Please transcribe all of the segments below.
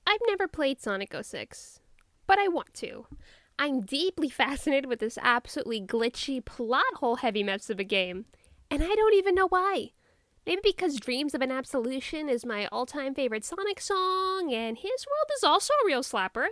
I've never played Sonic 06, but I want to. I'm deeply fascinated with this absolutely glitchy, plot hole heavy mess of a game, and I don't even know why. Maybe because Dreams of an Absolution is my all-time favorite Sonic song, and His World is also a real slapper.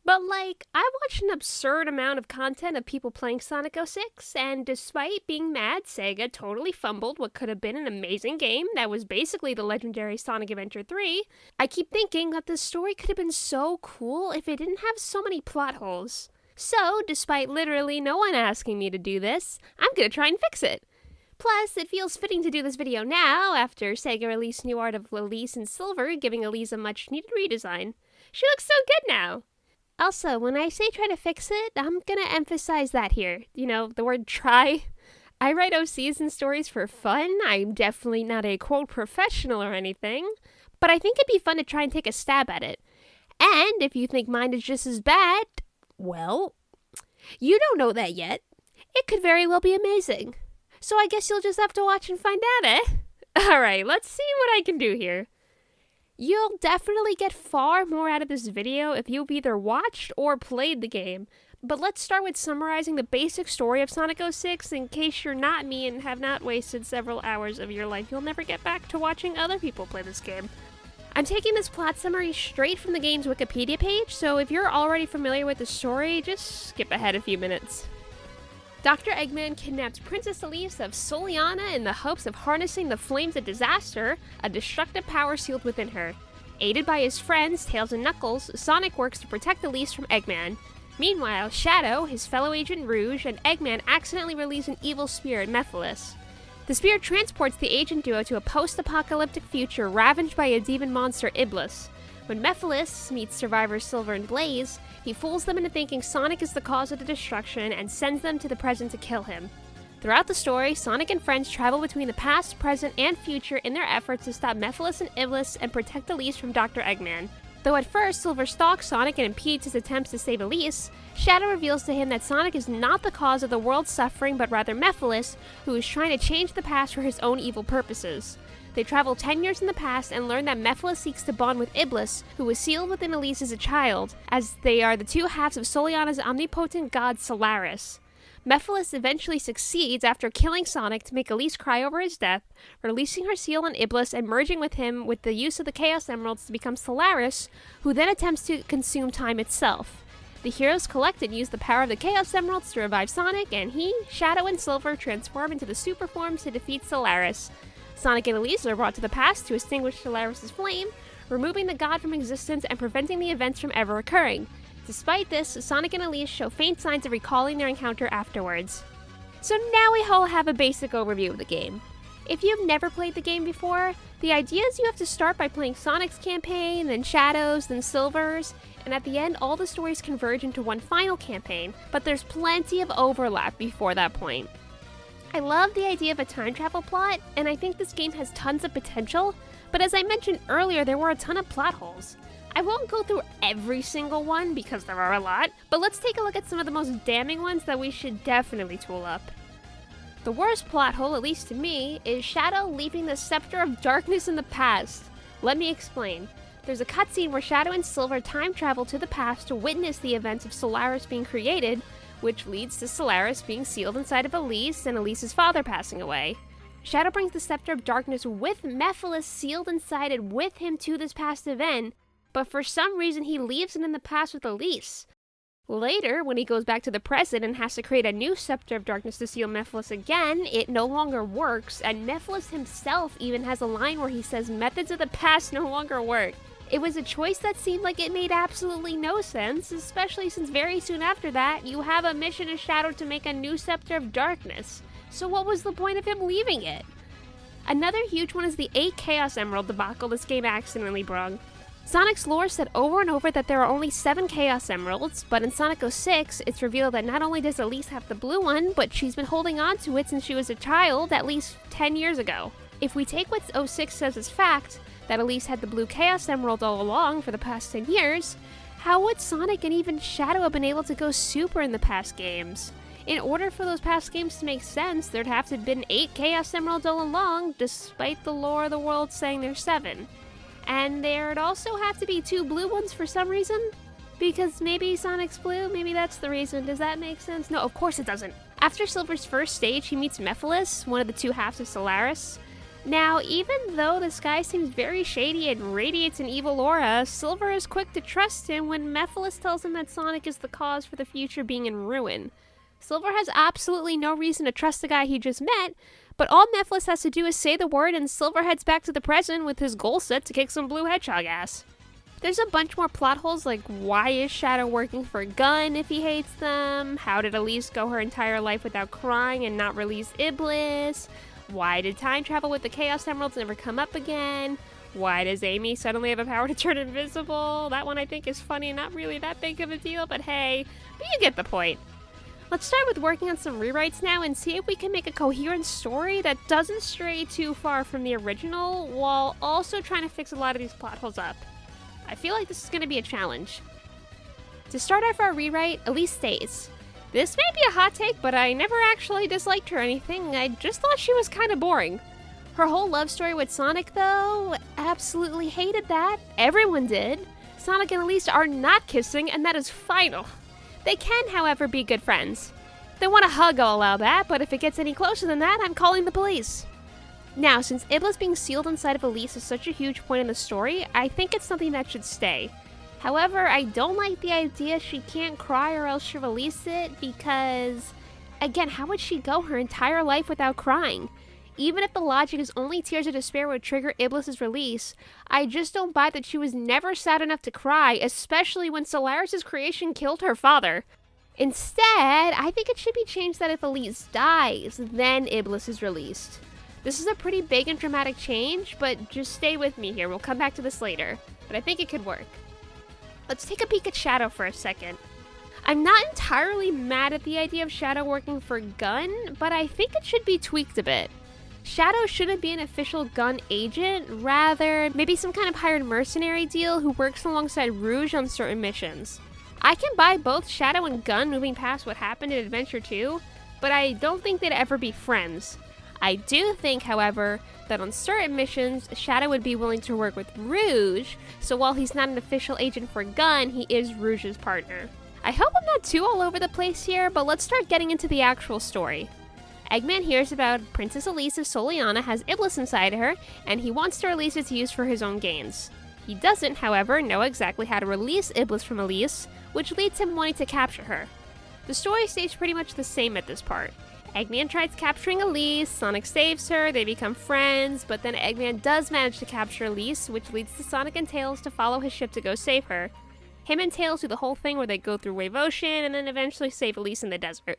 But I watched an absurd amount of content of people playing Sonic 06, and despite being mad Sega totally fumbled what could have been an amazing game that was basically the legendary Sonic Adventure 3, I keep thinking that this story could have been so cool if it didn't have so many plot holes. So, despite literally no one asking me to do this, I'm gonna try and fix it. Plus, it feels fitting to do this video now, after Sega released new art of Elise in silver, giving Elise a much-needed redesign. She looks so good now! Also, when I say try to fix it, I'm gonna emphasize that here. You know, the word try. I write OCs and stories for fun. I'm definitely not a quote professional or anything, but I think it'd be fun to try and take a stab at it. And if you think mine is just as bad, well, you don't know that yet. It could very well be amazing. So I guess you'll just have to watch and find out, eh? Alright, let's see what I can do here. You'll definitely get far more out of this video if you've either watched or played the game, but let's start with summarizing the basic story of Sonic 06 in case you're not me and have not wasted several hours of your life you'll never get back to watching other people play this game. I'm taking this plot summary straight from the game's Wikipedia page, so if you're already familiar with the story, just skip ahead a few minutes. Dr. Eggman kidnaps Princess Elise of Soliana in the hopes of harnessing the flames of disaster, a destructive power sealed within her. Aided by his friends, Tails and Knuckles, Sonic works to protect Elise from Eggman. Meanwhile, Shadow, his fellow agent Rouge, and Eggman accidentally release an evil spirit, Mephiles. The spirit transports the agent duo to a post-apocalyptic future ravaged by a demon monster, Iblis. When Mephiles meets survivors Silver and Blaze, he fools them into thinking Sonic is the cause of the destruction and sends them to the present to kill him. Throughout the story, Sonic and friends travel between the past, present, and future in their efforts to stop Mephiles and Iblis and protect Elise from Dr. Eggman. Though at first Silver stalks Sonic and impedes his attempts to save Elise, Shadow reveals to him that Sonic is not the cause of the world's suffering but rather Mephiles, who is trying to change the past for his own evil purposes. They travel 10 years in the past and learn that Mephiles seeks to bond with Iblis, who was sealed within Elise as a child, as they are the two halves of Soliana's omnipotent god Solaris. Mephiles eventually succeeds after killing Sonic to make Elise cry over his death, releasing her seal on Iblis and merging with him with the use of the Chaos Emeralds to become Solaris, who then attempts to consume time itself. The heroes collected use the power of the Chaos Emeralds to revive Sonic, and he, Shadow, and Silver transform into the super forms to defeat Solaris. Sonic and Elise are brought to the past to extinguish Solaris' flame, removing the god from existence and preventing the events from ever occurring. Despite this, Sonic and Elise show faint signs of recalling their encounter afterwards. So now we all have a basic overview of the game. If you've never played the game before, the idea is you have to start by playing Sonic's campaign, then Shadow's, then Silver's, and at the end all the stories converge into one final campaign, but there's plenty of overlap before that point. I love the idea of a time travel plot, and I think this game has tons of potential, but as I mentioned earlier, there were a ton of plot holes. I won't go through every single one because there are a lot, but let's take a look at some of the most damning ones that we should definitely tool up. The worst plot hole, at least to me, is Shadow leaving the Scepter of Darkness in the past. Let me explain. There's a cutscene where Shadow and Silver time travel to the past to witness the events of Solaris being created, which leads to Solaris being sealed inside of Elise and Elise's father passing away. Shadow brings the Scepter of Darkness with Mephiles sealed inside it with him to this past event, but for some reason he leaves it in the past with Elise. Later, when he goes back to the present and has to create a new Scepter of Darkness to seal Mephiles again, it no longer works, and Mephiles himself even has a line where he says methods of the past no longer work. It was a choice that seemed like it made absolutely no sense, especially since very soon after that, you have a mission in Shadow to make a new Scepter of Darkness. So what was the point of him leaving it? Another huge one is the 8 Chaos Emerald debacle this game accidentally brung. Sonic's lore said over and over that there are only 7 Chaos Emeralds, but in Sonic 06, it's revealed that not only does Elise have the blue one, but she's been holding on to it since she was a child at least 10 years ago. If we take what 06 says as fact, that Elise had the blue Chaos Emerald all along for the past 10 years, how would Sonic and even Shadow have been able to go super in the past games? In order for those past games to make sense, there'd have to have been 8 Chaos Emeralds all along, despite the lore of the world saying there's 7. And there'd also have to be 2 blue ones for some reason. Because maybe Sonic's blue, maybe that's the reason. Does that make sense? No, of course it doesn't. After Silver's first stage, he meets Mephiles, one of the 2 halves of Solaris. Now, even though this guy seems very shady and radiates an evil aura, Silver is quick to trust him when Mephiles tells him that Sonic is the cause for the future being in ruin. Silver has absolutely no reason to trust the guy he just met, but all Mephiles has to do is say the word and Silver heads back to the present with his goal set to kick some blue hedgehog ass. There's a bunch more plot holes like why is Shadow working for Gun if he hates them? How did Elise go her entire life without crying and not release Iblis? Why did time travel with the Chaos Emeralds never come up again? Why does Amy suddenly have a power to turn invisible? That one I think is funny and not really that big of a deal, but hey, you get the point. Let's start with working on some rewrites now and see if we can make a coherent story that doesn't stray too far from the original while also trying to fix a lot of these plot holes up. I feel like this is going to be a challenge. To start off our rewrite, Elise stays. This may be a hot take, but I never actually disliked her or anything. I just thought she was kind of boring. Her whole love story with Sonic, though, absolutely hated that. Everyone did. Sonic and Elise are not kissing, and that is final. They can, however, be good friends. If they want a hug, I'll allow that, but if it gets any closer than that, I'm calling the police. Now, since Iblis being sealed inside of Elise is such a huge point in the story, I think it's something that should stay. However, I don't like the idea she can't cry or else she'll release it because, again, how would she go her entire life without crying? Even if the logic is only tears of despair would trigger Iblis' release, I just don't buy that she was never sad enough to cry, especially when Solaris' creation killed her father. Instead, I think it should be changed that if Elise dies, then Iblis is released. This is a pretty big and dramatic change, but just stay with me here, we'll come back to this later. But I think it could work. Let's take a peek at Shadow for a second. I'm not entirely mad at the idea of Shadow working for Gun, but I think it should be tweaked a bit. Shadow shouldn't be an official Gun agent, rather maybe some kind of hired mercenary deal who works alongside Rouge on certain missions. I can buy both Shadow and Gun moving past what happened in Adventure 2, but I don't think they'd ever be friends. I do think, however, that on certain missions, Shadow would be willing to work with Rouge, so while he's not an official agent for Gun, he is Rouge's partner. I hope I'm not too all over the place here, but let's start getting into the actual story. Eggman hears about Princess Elise of Soliana has Iblis inside her, and he wants to release it to use for his own gains. He doesn't, however, know exactly how to release Iblis from Elise, which leads him wanting to capture her. The story stays pretty much the same at this part. Eggman tries capturing Elise, Sonic saves her, they become friends, but then Eggman does manage to capture Elise, which leads to Sonic and Tails to follow his ship to go save her. Him and Tails do the whole thing where they go through Wave Ocean and then eventually save Elise in the desert.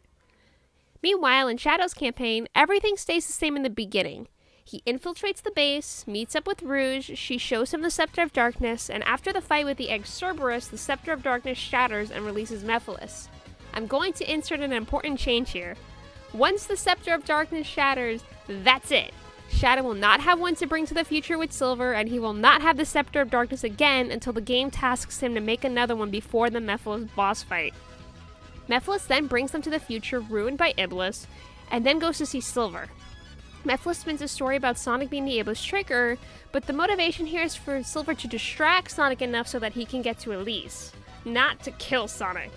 Meanwhile, in Shadow's campaign, everything stays the same in the beginning. He infiltrates the base, meets up with Rouge, she shows him the Scepter of Darkness, and after the fight with the egg Cerberus, the Scepter of Darkness shatters and releases Mephiles. I'm going to insert an important change here. Once the Scepter of Darkness shatters, that's it. Shadow will not have one to bring to the future with Silver, and he will not have the Scepter of Darkness again until the game tasks him to make another one before the Mephiles boss fight. Mephiles then brings them to the future ruined by Iblis, and then goes to see Silver. Mephiles spins a story about Sonic being the Iblis trigger, but the motivation here is for Silver to distract Sonic enough so that he can get to Elise, not to kill Sonic.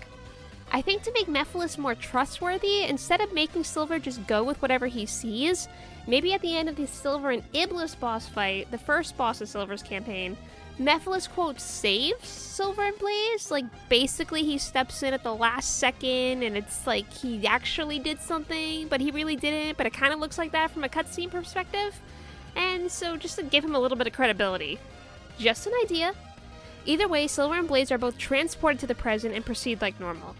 I think to make Mephiles more trustworthy, instead of making Silver just go with whatever he sees, maybe at the end of the Silver and Iblis boss fight, the first boss of Silver's campaign, Mephiles, quote, saves Silver and Blaze. Like, basically he steps in at the last second and it's like he actually did something, but he really didn't, but it kind of looks like that from a cutscene perspective. And so just to give him a little bit of credibility. Just an idea. Either way, Silver and Blaze are both transported to the present and proceed like normal.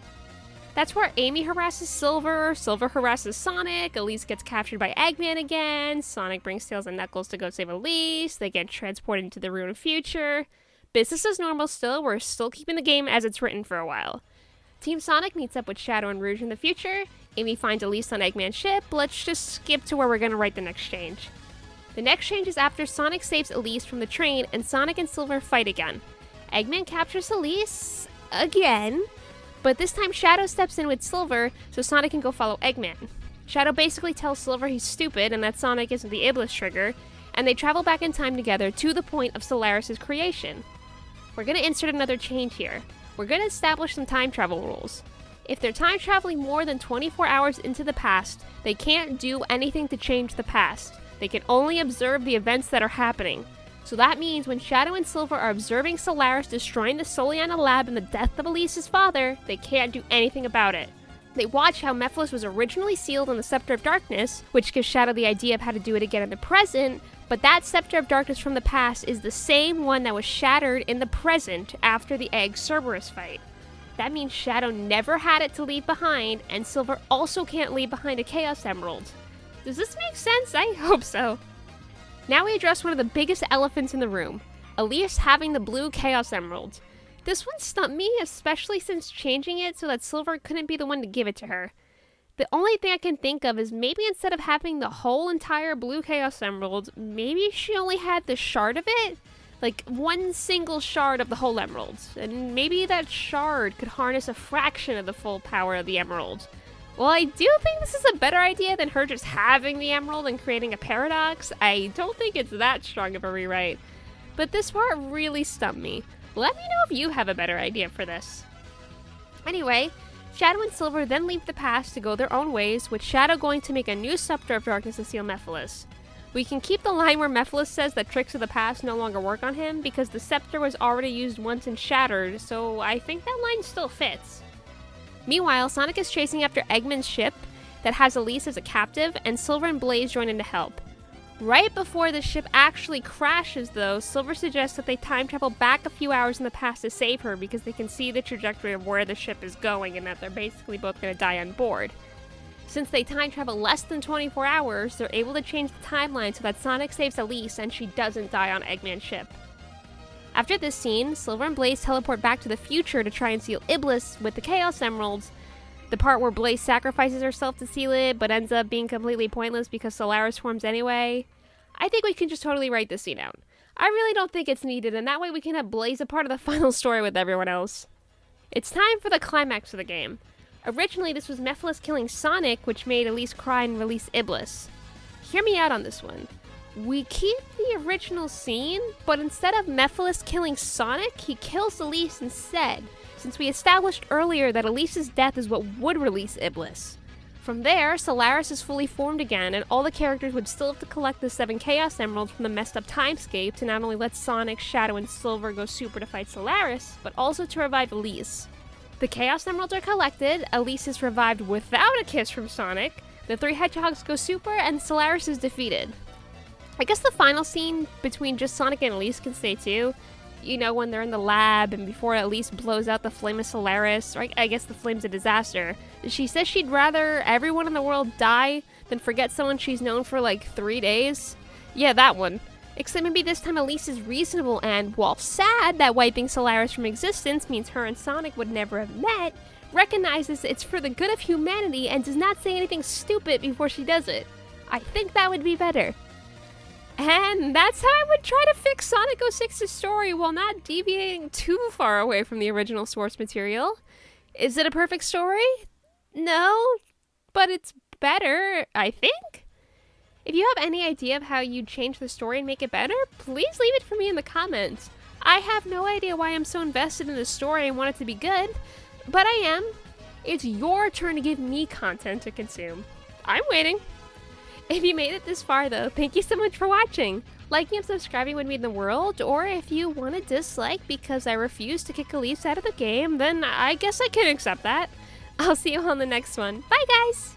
That's where Amy harasses Silver, Silver harasses Sonic, Elise gets captured by Eggman again, Sonic brings Tails and Knuckles to go save Elise, they get transported into the ruined future. Business as normal still, we're still keeping the game as it's written for a while. Team Sonic meets up with Shadow and Rouge in the future, Amy finds Elise on Eggman's ship, let's just skip to where we're going to write the next change. The next change is after Sonic saves Elise from the train and Sonic and Silver fight again. Eggman captures Elise, again, but this time Shadow steps in with Silver so Sonic can go follow Eggman. Shadow basically tells Silver he's stupid and that Sonic isn't the Iblis trigger, and they travel back in time together to the point of Solaris' creation. We're going to insert another change here. We're going to establish some time travel rules. If they're time traveling more than 24 hours into the past, they can't do anything to change the past. They can only observe the events that are happening. So that means when Shadow and Silver are observing Solaris destroying the Soliana lab and the death of Elise's father, they can't do anything about it. They watch how Mephiles was originally sealed in the Scepter of Darkness, which gives Shadow the idea of how to do it again in the present, but that Scepter of Darkness from the past is the same one that was shattered in the present after the Egg Cerberus fight. That means Shadow never had it to leave behind, and Silver also can't leave behind a Chaos Emerald. Does this make sense? I hope so. Now we address one of the biggest elephants in the room, Elise having the blue Chaos Emerald. This one stumped me, especially since changing it so that Silver couldn't be the one to give it to her. The only thing I can think of is maybe instead of having the whole entire blue Chaos Emerald, maybe she only had the shard of it? Like one single shard of the whole emerald. And maybe that shard could harness a fraction of the full power of the emerald. Well, I do think this is a better idea than her just having the emerald and creating a paradox. I don't think it's that strong of a rewrite. But this part really stumped me. Let me know if you have a better idea for this. Anyway, Shadow and Silver then leave the past to go their own ways, with Shadow going to make a new Scepter of Darkness to seal Mephiles. We can keep the line where Mephiles says that tricks of the past no longer work on him, because the scepter was already used once and shattered, so I think that line still fits. Meanwhile, Sonic is chasing after Eggman's ship that has Elise as a captive, and Silver and Blaze join in to help. Right before the ship actually crashes, though, Silver suggests that they time travel back a few hours in the past to save her because they can see the trajectory of where the ship is going and that they're basically both going to die on board. Since they time travel less than 24 hours, they're able to change the timeline so that Sonic saves Elise and she doesn't die on Eggman's ship. After this scene, Silver and Blaze teleport back to the future to try and seal Iblis with the Chaos Emeralds. The part where Blaze sacrifices herself to seal it, but ends up being completely pointless because Solaris forms anyway. I think we can just totally write this scene out. I really don't think it's needed, and that way we can have Blaze a part of the final story with everyone else. It's time for the climax of the game. Originally, this was Mephiles killing Sonic, which made Elise cry and release Iblis. Hear me out on this one. We keep the original scene, but instead of Mephiles killing Sonic, he kills Elise instead, since we established earlier that Elise's death is what would release Iblis. From there, Solaris is fully formed again, and all the characters would still have to collect the 7 Chaos Emeralds from the messed up timescape to not only let Sonic, Shadow, and Silver go super to fight Solaris, but also to revive Elise. The Chaos Emeralds are collected, Elise is revived without a kiss from Sonic, the 3 Hedgehogs go super, and Solaris is defeated. I guess the final scene between just Sonic and Elise can stay too. You know, when they're in the lab and before Elise blows out the flame of Solaris, or I guess the flame's a disaster. She says she'd rather everyone in the world die than forget someone she's known for like 3 days. Yeah, that one. Except maybe this time Elise is reasonable and, while sad that wiping Solaris from existence means her and Sonic would never have met, recognizes it's for the good of humanity and does not say anything stupid before she does it. I think that would be better. And that's how I would try to fix Sonic 06's story while not deviating too far away from the original source material. Is it a perfect story? No, but it's better, I think. If you have any idea of how you'd change the story and make it better, please leave it for me in the comments. I have no idea why I'm so invested in the story and want it to be good, but I am. It's your turn to give me content to consume. I'm waiting. If you made it this far though, thank you so much for watching. Liking and subscribing would mean the world, or if you want to dislike because I refuse to kick Elise out of the game, then I guess I can accept that. I'll see you on the next one. Bye guys!